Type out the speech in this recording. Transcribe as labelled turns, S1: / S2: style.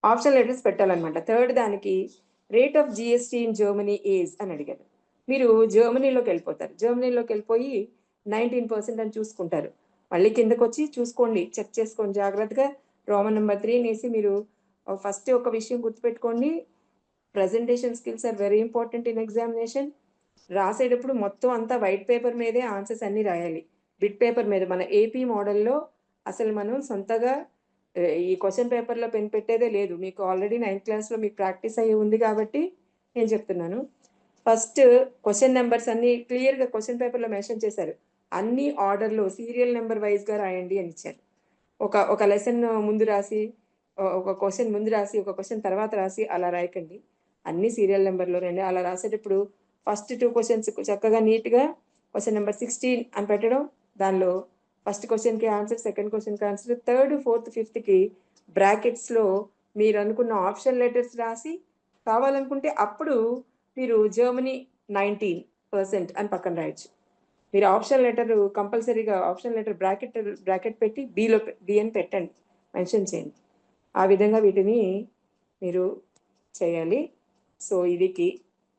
S1: Option letters పెట్టాలన్నమాట. Third దానికి rate of GST in Germany is అని అడిగారు. మీరు జర్మనీలోకి వెళ్ళిపోతారు. జర్మనీలోకి వెళ్ళిపోయి 19% అని చూసుకుంటారు. మళ్ళీ కిందకొచ్చి చూసుకోండి, చెక్ చేసుకోండి జాగ్రత్తగా. రోమన్ నెంబర్ 3 వేసి మీరు ఫస్ట్ ఒక విషయం గుర్తుపెట్టుకోండి, presentation skills are very important in examination. రాసేటప్పుడు మొత్తం అంతా వైట్ పేపర్ మీదే ఆన్సర్స్ అన్నీ రాయాలి. బిట్ పేపర్ మీద మన ఏపీ మోడల్లో అసలు మనం సొంతగా ఈ క్వశ్చన్ పేపర్లో పెన్ పెట్టేదే లేదు. మీకు ఆల్రెడీ 9th క్లాస్లో మీకు ప్రాక్టీస్ అయ్యి ఉంది కాబట్టి నేను చెప్తున్నాను. ఫస్ట్ క్వశ్చన్ నెంబర్స్ అన్ని క్లియర్గా క్వశ్చన్ పేపర్లో మెన్షన్ చేశారు. అన్ని ఆర్డర్లో సీరియల్ నెంబర్ వైజ్గా రాయండి అని ఇచ్చారు. ఒక లెసన్ ముందు రాసి, ఒక క్వశ్చన్ ముందు రాసి, ఒక క్వశ్చన్ తర్వాత రాసి అలా రాయకండి. అన్ని సీరియల్ నెంబర్లో రండి. అలా రాసేటప్పుడు ఫస్ట్ 2 క్వశ్చన్స్ చక్కగా నీట్గా క్వశ్చన్ నెంబర్ 16 అని పెట్టడం, దానిలో ఫస్ట్ క్వశ్చన్కి ఆన్సర్, సెకండ్ క్వశ్చన్కి ఆన్సర్, థర్డ్, ఫోర్త్, ఫిఫ్త్కి బ్రాకెట్స్లో మీరు అనుకున్న ఆప్షన్ లెటర్స్ రాసి, కావాలనుకుంటే అప్పుడు మీరు జర్మనీ 19% అని పక్కన రాయొచ్చు. మీరు ఆప్షన్ లెటర్ కంపల్సరీగా ఆప్షన్ లెటర్ బ్రాకెట్ పెట్టి బి అని పెట్టండి, మెన్షన్ చేయండి. ఆ విధంగా వీటిని మీరు చేయాలి. సో ఇది